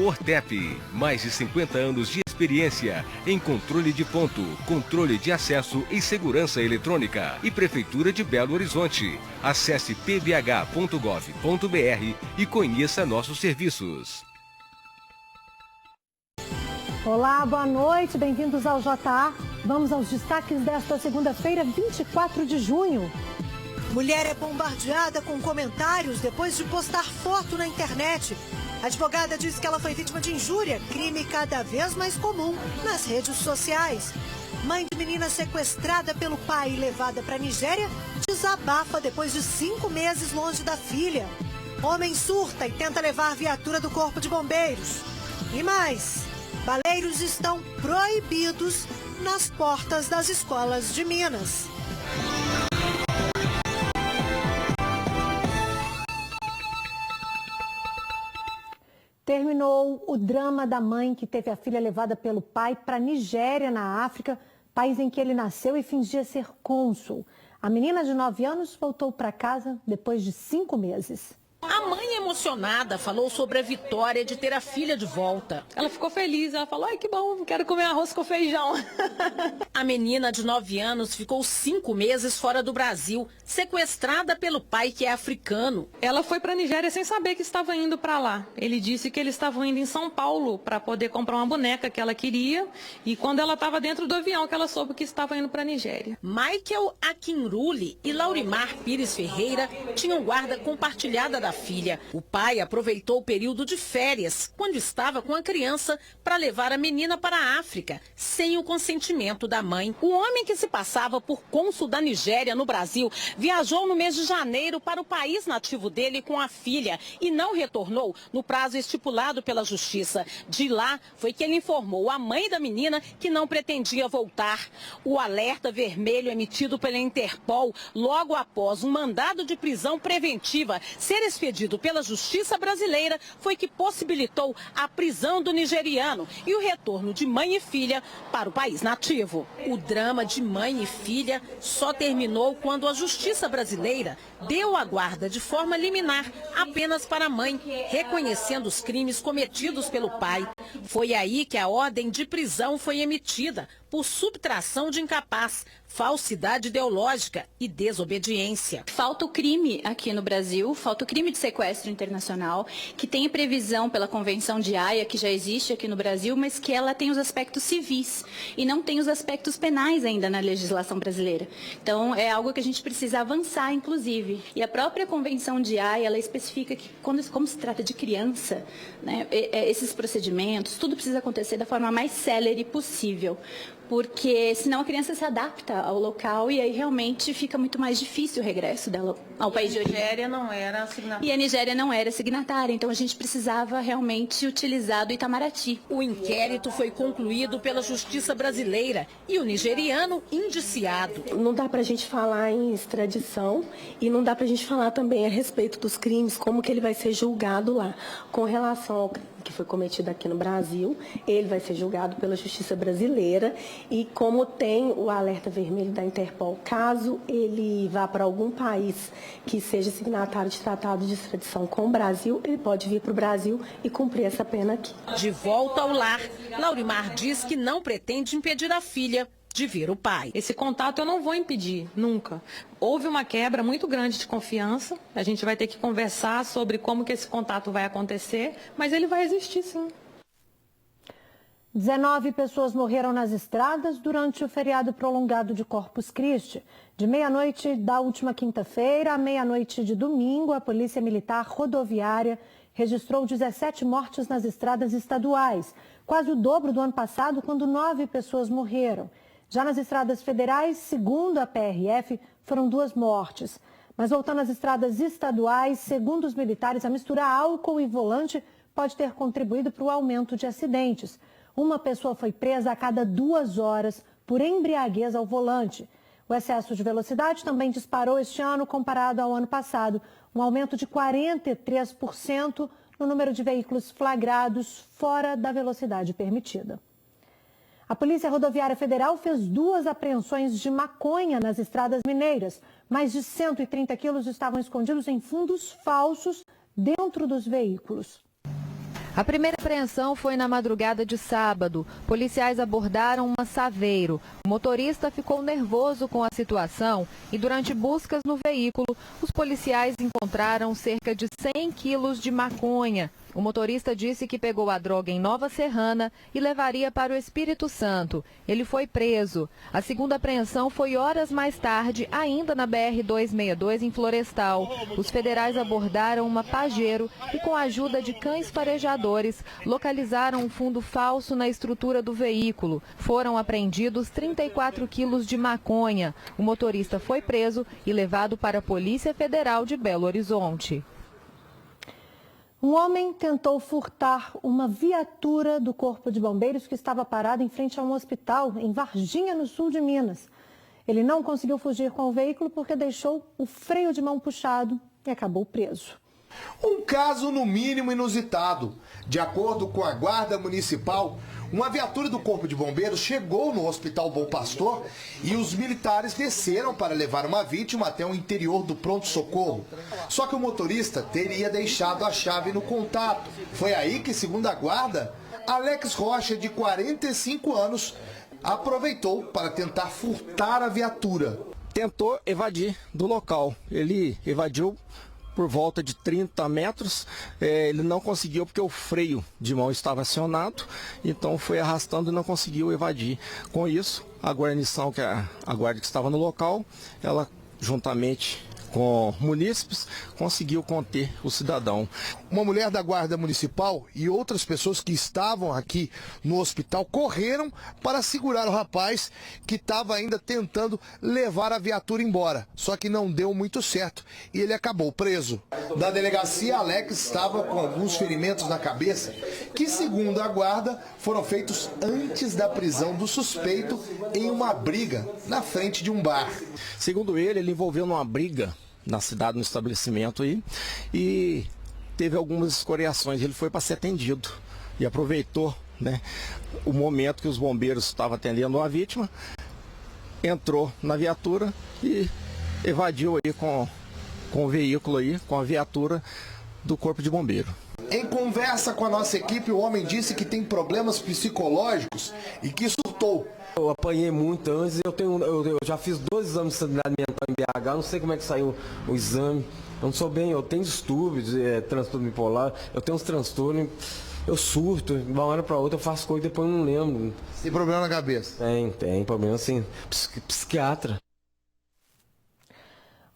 Ortep, mais de 50 anos de experiência em controle de ponto, controle de acesso e segurança eletrônica. E Prefeitura de Belo Horizonte. Acesse pbh.gov.br e conheça nossos serviços. Olá, boa noite, bem-vindos ao JA. Vamos aos destaques desta segunda-feira, 24 de junho. Mulher é bombardeada com comentários depois de postar foto na internet. A advogada diz que ela foi vítima de injúria, crime cada vez mais comum nas redes sociais. Mãe de menina sequestrada pelo pai e levada para a Nigéria desabafa depois de 5 meses longe da filha. Homem surta e tenta levar a viatura do Corpo de Bombeiros. E mais, baleiros estão proibidos nas portas das escolas de Minas. Terminou o drama da mãe que teve a filha levada pelo pai para a Nigéria, na África, país em que ele nasceu e fingia ser cônsul. A menina de 9 anos voltou para casa depois de 5 meses. A mãe emocionada falou sobre a vitória de ter a filha de volta. Ela ficou feliz, ela falou, ai que bom, quero comer arroz com feijão. A menina de 9 anos ficou 5 meses fora do Brasil, sequestrada pelo pai que é africano. Ela foi para a Nigéria sem saber que estava indo para lá. Ele disse que eles estavam indo em São Paulo para poder comprar uma boneca que ela queria. E quando ela estava dentro do avião que ela soube que estava indo para a Nigéria. Michael Akinruli e Laurimar Pires Ferreira tinham guarda compartilhada da filha. O pai aproveitou o período de férias, quando estava com a criança, para levar a menina para a África, sem o consentimento da mãe. O homem que se passava por cônsul da Nigéria no Brasil viajou no mês de janeiro para o país nativo dele com a filha e não retornou no prazo estipulado pela justiça. De lá foi que ele informou a mãe da menina que não pretendia voltar. O alerta vermelho emitido pela Interpol logo após um mandado de prisão preventiva ser expedido pela justiça brasileira foi que possibilitou a prisão do nigeriano e o retorno de mãe e filha para o país nativo. O drama de mãe e filha só terminou quando a justiça brasileira deu a guarda de forma liminar apenas para a mãe, reconhecendo os crimes cometidos pelo pai. Foi aí que a ordem de prisão foi emitida por subtração de incapaz, falsidade ideológica e desobediência. Falta o crime aqui no Brasil, falta o crime de sequestro internacional, que tem previsão pela Convenção de Haia, que já existe aqui no Brasil, mas que ela tem os aspectos civis e não tem os aspectos penais ainda na legislação brasileira. Então, é algo que a gente precisa avançar, inclusive. E a própria Convenção de Haia, ela especifica que, como se trata de criança, né, esses procedimentos, tudo precisa acontecer da forma mais célere possível. Porque senão a criança se adapta ao local e aí realmente fica muito mais difícil o regresso dela ao país de origem. A Nigéria não era signatária. E a Nigéria não era signatária, então a gente precisava realmente utilizar do Itamaraty. O inquérito foi concluído pela Justiça Brasileira e o nigeriano indiciado. Não dá pra gente falar em extradição e não dá pra gente falar também a respeito dos crimes, como que ele vai ser julgado lá. Com relação ao crime que foi cometido aqui no Brasil, ele vai ser julgado pela Justiça Brasileira. E como tem o alerta vermelho da Interpol, caso ele vá para algum país que seja signatário de tratado de extradição com o Brasil, ele pode vir para o Brasil e cumprir essa pena aqui. De volta ao lar, Laurimar diz que não pretende impedir a filha de ver o pai. Esse contato eu não vou impedir, nunca. Houve uma quebra muito grande de confiança, a gente vai ter que conversar sobre como que esse contato vai acontecer, mas ele vai existir sim. 19 pessoas morreram nas estradas durante o feriado prolongado de Corpus Christi. De meia-noite da última quinta-feira à meia-noite de domingo, a Polícia Militar Rodoviária registrou 17 mortes nas estradas estaduais, quase o dobro do ano passado, quando 9 pessoas morreram. Já nas estradas federais, segundo a PRF, foram 2 mortes. Mas voltando às estradas estaduais, segundo os militares, a mistura álcool e volante pode ter contribuído para o aumento de acidentes. Uma pessoa foi presa a cada 2 horas por embriaguez ao volante. O excesso de velocidade também disparou este ano comparado ao ano passado, um aumento de 43% no número de veículos flagrados fora da velocidade permitida. A Polícia Rodoviária Federal fez 2 apreensões de maconha nas estradas mineiras. Mais de 130 quilos estavam escondidos em fundos falsos dentro dos veículos. A primeira apreensão foi na madrugada de sábado. Policiais abordaram uma Saveiro. O motorista ficou nervoso com a situação e, durante buscas no veículo, os policiais encontraram cerca de 100 quilos de maconha. O motorista disse que pegou a droga em Nova Serrana e levaria para o Espírito Santo. Ele foi preso. A segunda apreensão foi horas mais tarde, ainda na BR-262, em Florestal. Os federais abordaram uma Pajero e, com a ajuda de cães farejadores, localizaram um fundo falso na estrutura do veículo. Foram apreendidos 34 quilos de maconha. O motorista foi preso e levado para a Polícia Federal de Belo Horizonte. Um homem tentou furtar uma viatura do Corpo de Bombeiros que estava parada em frente a um hospital em Varginha, no sul de Minas. Ele não conseguiu fugir com o veículo porque deixou o freio de mão puxado e acabou preso. Um caso no mínimo inusitado. De acordo com a Guarda Municipal, uma viatura do Corpo de Bombeiros chegou no Hospital Bom Pastor e os militares desceram para levar uma vítima até o interior do pronto-socorro. Só que o motorista teria deixado a chave no contato. Foi aí que, segundo a Guarda, Alex Rocha, de 45 anos, aproveitou para tentar furtar a viatura. Tentou evadir do local. Ele evadiu por volta de 30 metros, ele não conseguiu porque o freio de mão estava acionado, então foi arrastando e não conseguiu evadir. Com isso, a guarnição, a guarda que estava no local, ela juntamente com munícipes, conseguiu conter o cidadão. Uma mulher da Guarda Municipal e outras pessoas que estavam aqui no hospital correram para segurar o rapaz que estava ainda tentando levar a viatura embora. Só que não deu muito certo e ele acabou preso. Da delegacia, Alex estava com alguns ferimentos na cabeça que, segundo a Guarda, foram feitos antes da prisão do suspeito em uma briga na frente de um bar. Segundo ele envolveu numa briga na cidade, no estabelecimento aí, e teve algumas escoriações. Ele foi para ser atendido e aproveitou, né, o momento que os bombeiros estavam atendendo a vítima, entrou na viatura e evadiu aí com o veículo aí, com a viatura do Corpo de Bombeiro. Em conversa com a nossa equipe, o homem disse que tem problemas psicológicos e que surtou. Eu apanhei muito antes, eu já fiz 2 exames de sanidade mental em BH, não sei como é que saiu o exame. Eu não sou bem, eu tenho distúrbios, transtorno bipolar, eu tenho uns transtornos, eu surto, de uma hora para outra eu faço coisa e depois eu não lembro. Tem problema na cabeça? Tem problema assim, psiquiatra.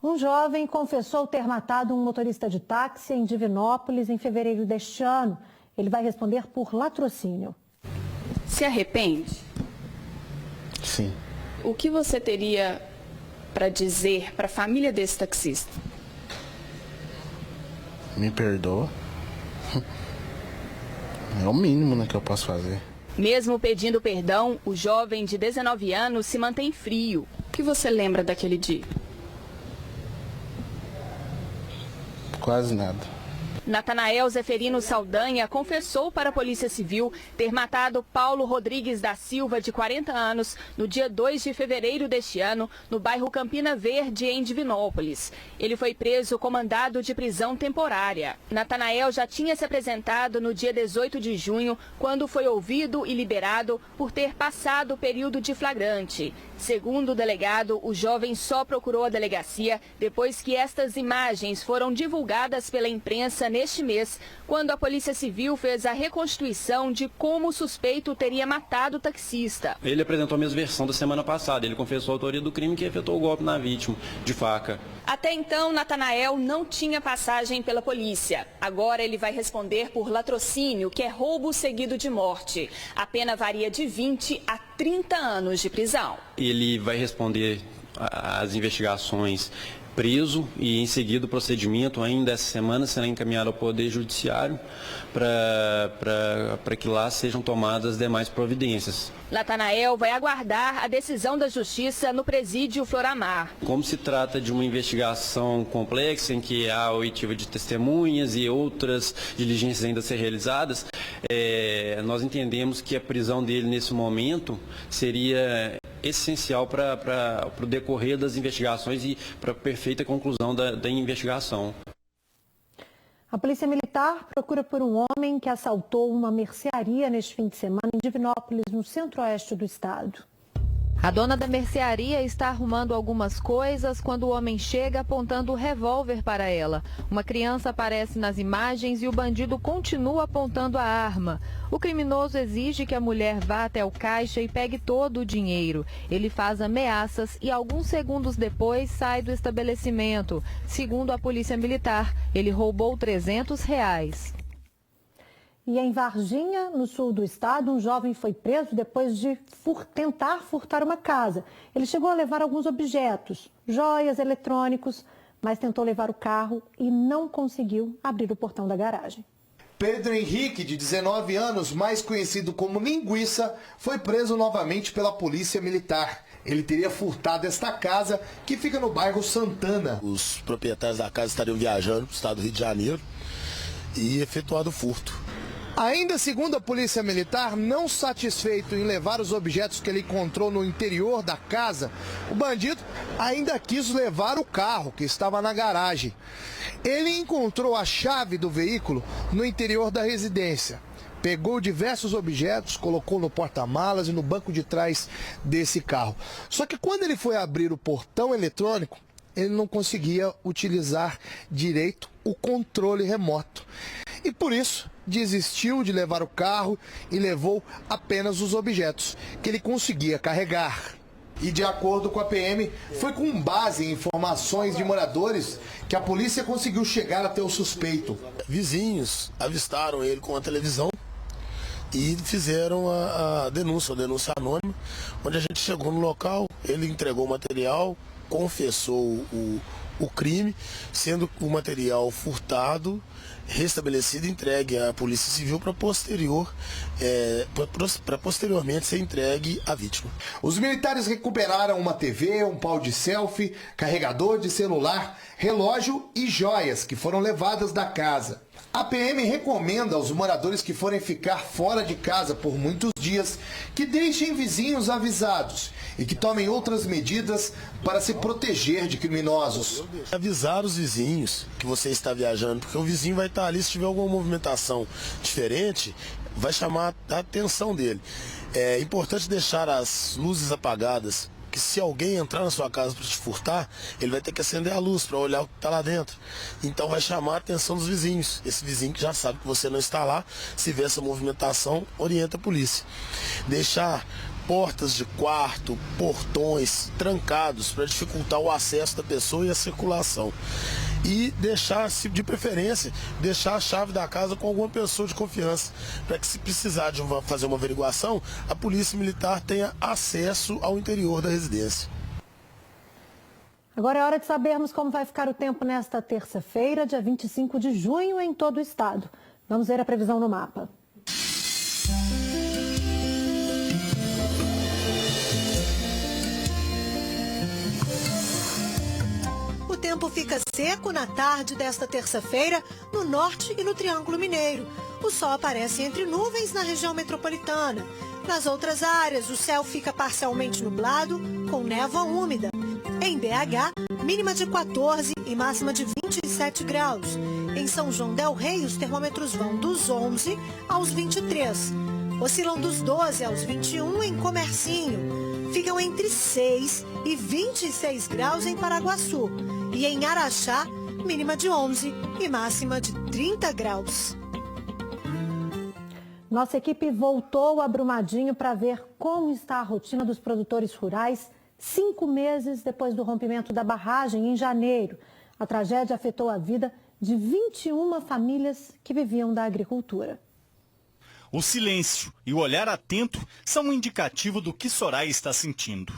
Um jovem confessou ter matado um motorista de táxi em Divinópolis em fevereiro deste ano. Ele vai responder por latrocínio. Se arrepende? Sim. O que você teria para dizer para a família desse taxista? Me perdoa. É o mínimo, né, que eu posso fazer. Mesmo pedindo perdão, o jovem de 19 anos se mantém frio. O que você lembra daquele dia? Quase nada. Natanael Zeferino Saldanha confessou para a Polícia Civil ter matado Paulo Rodrigues da Silva, de 40 anos, no dia 2 de fevereiro deste ano, no bairro Campina Verde, em Divinópolis. Ele foi preso com mandado de prisão temporária. Natanael já tinha se apresentado no dia 18 de junho, quando foi ouvido e liberado por ter passado o período de flagrante. Segundo o delegado, o jovem só procurou a delegacia depois que estas imagens foram divulgadas pela imprensa neste mês, quando a Polícia Civil fez a reconstituição de como o suspeito teria matado o taxista. Ele apresentou a mesma versão da semana passada. Ele confessou a autoria do crime que efetuou o golpe na vítima, de faca. Até então, Natanael não tinha passagem pela polícia. Agora ele vai responder por latrocínio, que é roubo seguido de morte. A pena varia de 20 a 30 anos de prisão. Ele vai responder às investigações preso e, em seguida, o procedimento ainda essa semana será encaminhado ao Poder Judiciário para que lá sejam tomadas as demais providências. Natanael vai aguardar a decisão da Justiça no presídio Floramar. Como se trata de uma investigação complexa em que há oitiva de testemunhas e outras diligências ainda a ser realizadas, nós entendemos que a prisão dele nesse momento seria essencial para o decorrer das investigações e para a perfeita conclusão da investigação. A Polícia Militar procura por um homem que assaltou uma mercearia neste fim de semana em Divinópolis, no centro-oeste do estado. A dona da mercearia está arrumando algumas coisas quando o homem chega apontando o revólver para ela. Uma criança aparece nas imagens e o bandido continua apontando a arma. O criminoso exige que a mulher vá até o caixa e pegue todo o dinheiro. Ele faz ameaças e alguns segundos depois sai do estabelecimento. Segundo a Polícia Militar, ele roubou R$300. E em Varginha, no sul do estado, um jovem foi preso depois de tentar furtar uma casa. Ele chegou a levar alguns objetos, joias, eletrônicos, mas tentou levar o carro e não conseguiu abrir o portão da garagem. Pedro Henrique, de 19 anos, mais conhecido como Linguiça, foi preso novamente pela Polícia Militar. Ele teria furtado esta casa, que fica no bairro Santana. Os proprietários da casa estariam viajando para o estado do Rio de Janeiro e efetuado o furto. Ainda segundo a Polícia Militar, não satisfeito em levar os objetos que ele encontrou no interior da casa, o bandido ainda quis levar o carro que estava na garagem. Ele encontrou a chave do veículo no interior da residência. Pegou diversos objetos, colocou no porta-malas e no banco de trás desse carro. Só que quando ele foi abrir o portão eletrônico, ele não conseguia utilizar direito o controle remoto. E por isso desistiu de levar o carro e levou apenas os objetos que ele conseguia carregar. E de acordo com a PM, foi com base em informações de moradores que a polícia conseguiu chegar até o suspeito. Vizinhos avistaram ele com a televisão e fizeram a denúncia anônima, onde a gente chegou no local, ele entregou o material, confessou o crime, sendo o material furtado, restabelecido e entregue à Polícia Civil para posteriormente ser entregue à vítima. Os militares recuperaram uma TV, um pau de selfie, carregador de celular, relógio e joias que foram levadas da casa. A PM recomenda aos moradores que forem ficar fora de casa por muitos dias que deixem vizinhos avisados e que tomem outras medidas para se proteger de criminosos. Avisar os vizinhos que você está viajando, porque o vizinho vai estar ali, se tiver alguma movimentação diferente, vai chamar a atenção dele. É importante deixar as luzes apagadas, que se alguém entrar na sua casa para te furtar, ele vai ter que acender a luz para olhar o que está lá dentro. Então vai chamar a atenção dos vizinhos. Esse vizinho que já sabe que você não está lá, se vê essa movimentação, orienta a polícia. Deixar portas de quarto, portões trancados para dificultar o acesso da pessoa e a circulação. E deixar, de preferência, deixar a chave da casa com alguma pessoa de confiança, para que se precisar de fazer uma averiguação, a Polícia Militar tenha acesso ao interior da residência. Agora é hora de sabermos como vai ficar o tempo nesta terça-feira, dia 25 de junho, em todo o estado. Vamos ver a previsão no mapa. O tempo fica seco na tarde desta terça-feira no norte e no Triângulo Mineiro. O sol aparece entre nuvens na região metropolitana. Nas outras áreas, o céu fica parcialmente nublado, com névoa úmida. Em BH, mínima de 14 e máxima de 27 graus. Em São João del Rei, os termômetros vão dos 11 aos 23. Oscilam dos 12 aos 21 em Comercinho. Ficam entre 6 e 26 graus em Paraguaçu. E em Araxá, mínima de 11 e máxima de 30 graus. Nossa equipe voltou a Brumadinho para ver como está a rotina dos produtores rurais 5 meses depois do rompimento da barragem em janeiro. A tragédia afetou a vida de 21 famílias que viviam da agricultura. O silêncio e o olhar atento são um indicativo do que Soraya está sentindo.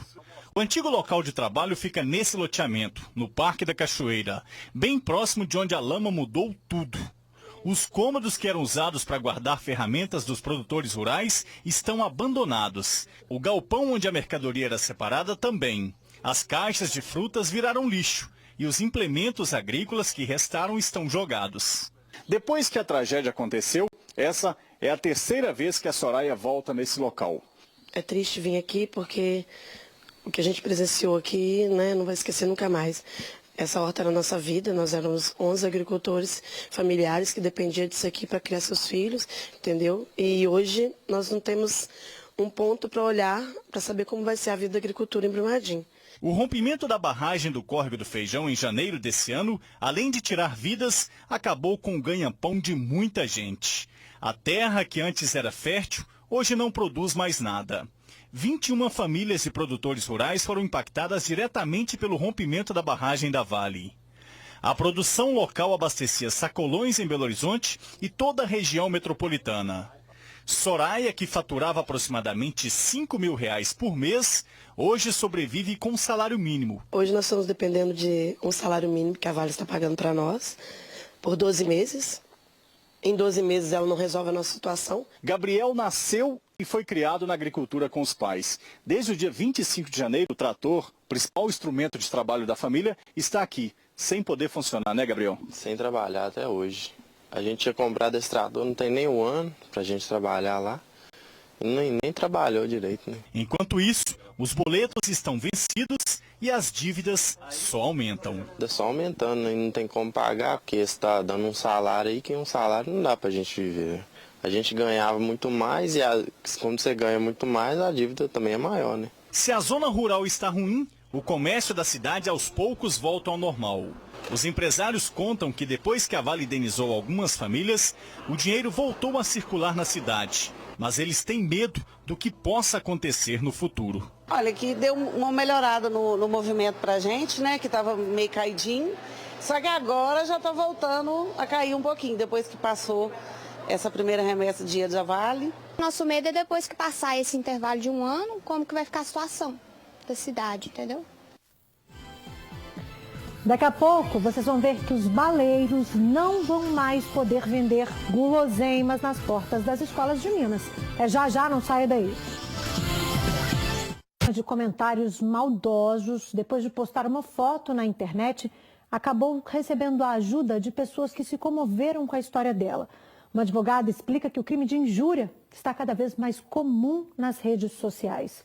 O antigo local de trabalho fica nesse loteamento, no Parque da Cachoeira, bem próximo de onde a lama mudou tudo. Os cômodos que eram usados para guardar ferramentas dos produtores rurais estão abandonados. O galpão onde a mercadoria era separada também. As caixas de frutas viraram lixo e os implementos agrícolas que restaram estão jogados. Depois que a tragédia aconteceu, essa é a terceira vez que a Soraya volta nesse local. É triste vir aqui porque o que a gente presenciou aqui, né, não vai esquecer nunca mais. Essa horta era a nossa vida, nós éramos 11 agricultores familiares que dependiam disso aqui para criar seus filhos, entendeu? E hoje nós não temos um ponto para olhar, para saber como vai ser a vida da agricultura em Brumadinho. O rompimento da barragem do Córrego do Feijão em janeiro desse ano, além de tirar vidas, acabou com o ganha-pão de muita gente. A terra, que antes era fértil, hoje não produz mais nada. 21 famílias e produtores rurais foram impactadas diretamente pelo rompimento da barragem da Vale. A produção local abastecia sacolões em Belo Horizonte e toda a região metropolitana. Soraya, que faturava aproximadamente R$5.000 por mês, hoje sobrevive com um salário mínimo. Hoje nós estamos dependendo de um salário mínimo que a Vale está pagando para nós por 12 meses. Em 12 meses ela não resolve a nossa situação. Gabriel nasceu e foi criado na agricultura com os pais. Desde o dia 25 de janeiro, o trator, principal instrumento de trabalho da família, está aqui, sem poder funcionar, né, Gabriel? Sem trabalhar até hoje. A gente tinha comprado esse trator, não tem nem um ano para a gente trabalhar lá. E nem trabalhou direito, né? Enquanto isso, os boletos estão vencidos e as dívidas só aumentam. Está só aumentando, né? Não tem como pagar, porque está dando um salário aí que um salário não dá para a gente viver. A gente ganhava muito mais e quando você ganha muito mais, a dívida também é maior, né? Se a zona rural está ruim, o comércio da cidade aos poucos volta ao normal. Os empresários contam que depois que a Vale indenizou algumas famílias, o dinheiro voltou a circular na cidade. Mas eles têm medo do que possa acontecer no futuro. Olha, que deu uma melhorada no movimento pra gente, né? Que estava meio caidinho. Só que agora já está voltando a cair um pouquinho, depois que passou essa primeira remessa de dia da Vale. Nosso medo é depois que passar esse intervalo de um ano, como que vai ficar a situação da cidade, entendeu? Daqui a pouco vocês vão ver que os baleiros não vão mais poder vender guloseimas nas portas das escolas de Minas. Já, não saia daí. De comentários maldosos, depois de postar uma foto na internet, acabou recebendo a ajuda de pessoas que se comoveram com a história dela. Uma advogada explica que o crime de injúria está cada vez mais comum nas redes sociais.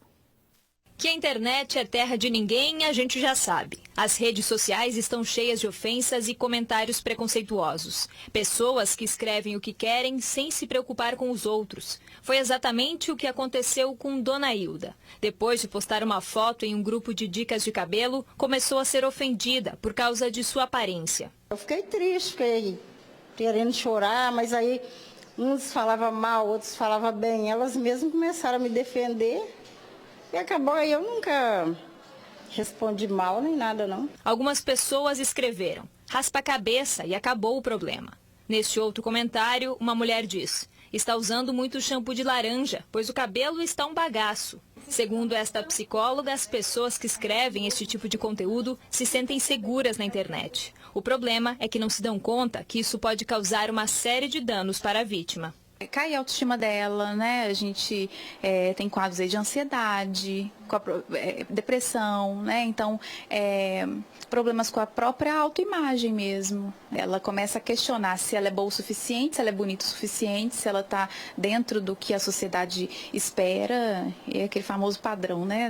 Que a internet é terra de ninguém, a gente já sabe. As redes sociais estão cheias de ofensas e comentários preconceituosos. Pessoas que escrevem o que querem sem se preocupar com os outros. Foi exatamente o que aconteceu com Dona Hilda. Depois de postar uma foto em um grupo de dicas de cabelo, começou a ser ofendida por causa de sua aparência. Eu fiquei triste, fiquei querendo chorar, mas aí uns falavam mal, outros falavam bem. Elas mesmas começaram a me defender. E acabou, aí eu nunca respondi mal nem nada, não. Algumas pessoas escreveram, raspa a cabeça e acabou o problema. Neste outro comentário, uma mulher diz, está usando muito shampoo de laranja, pois o cabelo está um bagaço. Segundo esta psicóloga, as pessoas que escrevem este tipo de conteúdo se sentem seguras na internet. O problema é que não se dão conta que isso pode causar uma série de danos para a vítima. Cai a autoestima dela, né? A gente tem quadros aí de ansiedade, depressão, né? Então, problemas com a própria autoimagem mesmo. Ela começa a questionar se ela é boa o suficiente, se ela é bonita o suficiente, se ela está dentro do que a sociedade espera, é aquele famoso padrão, né?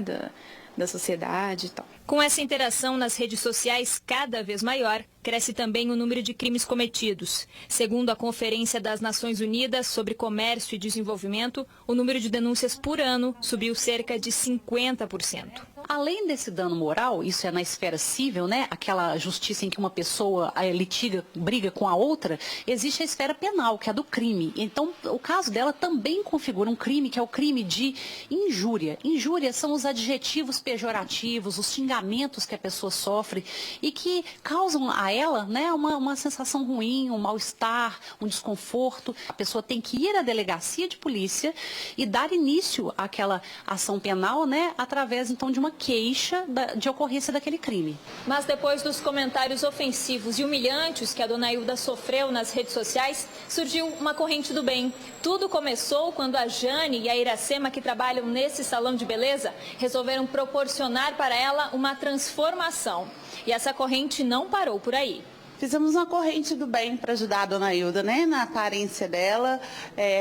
Da sociedade e tal. Com essa interação nas redes sociais cada vez maior, cresce também o número de crimes cometidos. Segundo a Conferência das Nações Unidas sobre Comércio e Desenvolvimento, o número de denúncias por ano subiu cerca de 50%. Além desse dano moral, isso é na esfera civil, né? Aquela justiça em que uma pessoa litiga, briga com a outra, existe a esfera penal, que é a do crime. Então, o caso dela também configura um crime, que é o crime de injúria. Injúria são os adjetivos pejorativos, os xingamentos que a pessoa sofre e que causam a ela, né, uma sensação ruim, um mal-estar, um desconforto. A pessoa tem que ir à delegacia de polícia e dar início àquela ação penal, né, através então de uma queixa de ocorrência daquele crime. Mas depois dos comentários ofensivos e humilhantes que a Dona Hilda sofreu nas redes sociais, surgiu uma corrente do bem. Tudo começou quando a Jane e a Iracema, que trabalham nesse salão de beleza, resolveram proporcionar para ela uma transformação. E essa corrente não parou por aí. Fizemos uma corrente do bem para ajudar a dona Hilda, né, na aparência dela,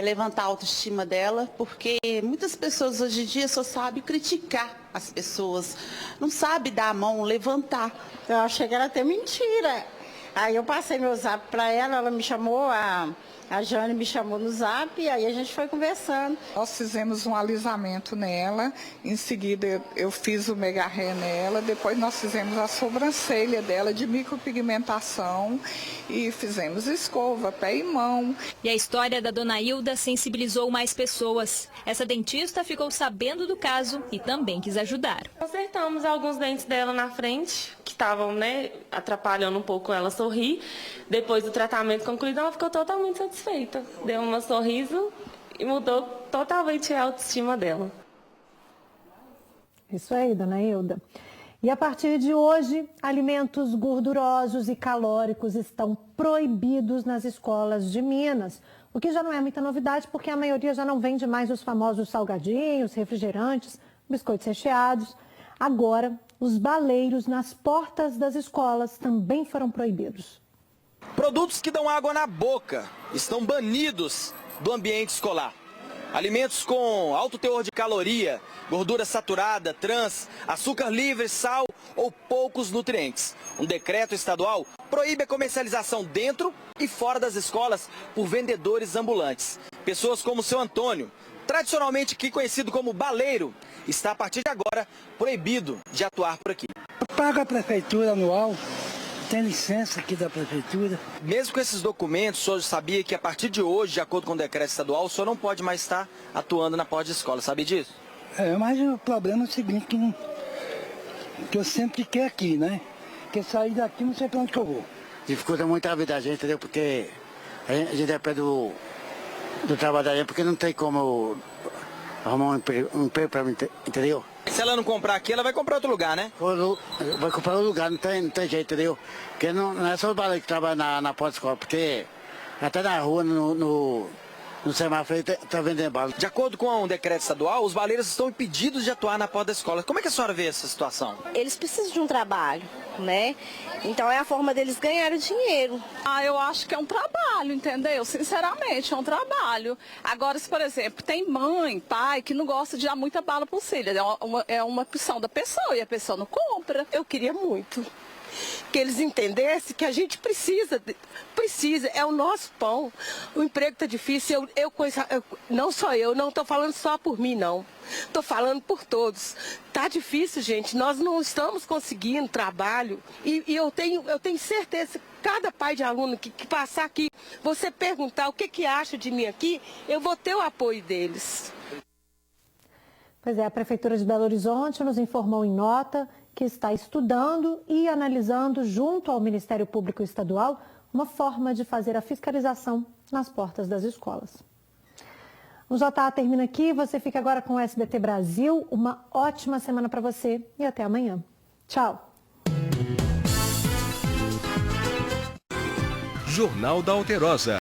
levantar a autoestima dela, porque muitas pessoas hoje em dia só sabem criticar as pessoas, não sabem dar a mão, levantar. Eu achei que era até mentira. Aí eu passei meu zap para ela, ela me chamou, a Jane me chamou no zap, e aí a gente foi conversando. Nós fizemos um alisamento nela, em seguida eu fiz o mega hair nela, depois nós fizemos a sobrancelha dela de micropigmentação e fizemos escova, pé e mão. E a história da dona Hilda sensibilizou mais pessoas. Essa dentista ficou sabendo do caso e também quis ajudar. Consertamos alguns dentes dela na frente, que estavam, né, atrapalhando um pouco ela sorrir. Depois do tratamento concluído, ela ficou totalmente satisfeita. Deu um sorriso e mudou totalmente a autoestima dela. Isso aí, dona Hilda. E a partir de hoje, alimentos gordurosos e calóricos estão proibidos nas escolas de Minas. O que já não é muita novidade, porque a maioria já não vende mais os famosos salgadinhos, refrigerantes, biscoitos recheados. Agora, os baleiros nas portas das escolas também foram proibidos. Produtos que dão água na boca estão banidos do ambiente escolar. Alimentos com alto teor de caloria, gordura saturada, trans, açúcar livre, sal ou poucos nutrientes. Um decreto estadual proíbe a comercialização dentro e fora das escolas por vendedores ambulantes. Pessoas como o seu Antônio, tradicionalmente aqui conhecido como baleiro, está a partir de agora proibido de atuar por aqui. Eu pago a prefeitura anual. Tem licença aqui da prefeitura. Mesmo com esses documentos, o senhor sabia que a partir de hoje, de acordo com o decreto estadual, o senhor não pode mais estar atuando na porta de escola, sabia disso? Mas o problema é o seguinte, que eu sempre fiquei aqui, né? Porque sair daqui não sei pra onde que eu vou. Dificulta muito a vida da gente, entendeu? Porque a gente depende do trabalho da gente, porque não tem como arrumar um emprego pra mim, entendeu? Se ela não comprar aqui, ela vai comprar outro lugar, né? Vai comprar outro lugar, não tem jeito, entendeu? Porque não é só o baleiro que trabalha na porta da escola, porque até na rua, no semáforo, tá vendendo bala. De acordo com o decreto estadual, os baleiros estão impedidos de atuar na porta da escola. Como é que a senhora vê essa situação? Eles precisam de um trabalho, né? Então é a forma deles ganharem dinheiro. Eu acho que é um trabalho, entendeu? Sinceramente, é um trabalho. Agora, se, por exemplo, tem mãe, pai, que não gosta de dar muita bala pro filho, é uma opção da pessoa e a pessoa não compra. Eu queria muito que eles entendessem que a gente precisa, é o nosso pão. O emprego tá difícil, não só eu, não estou falando só por mim, não. Estou falando por todos. Tá difícil, gente, nós não estamos conseguindo trabalho e eu tenho certeza, cada pai de aluno que passar aqui, você perguntar o que acha de mim aqui, eu vou ter o apoio deles. Pois é, a Prefeitura de Belo Horizonte nos informou em nota que está estudando e analisando junto ao Ministério Público Estadual uma forma de fazer a fiscalização nas portas das escolas. O JA termina aqui, você fica agora com o SBT Brasil. Uma ótima semana para você e até amanhã. Tchau! Jornal da Alterosa.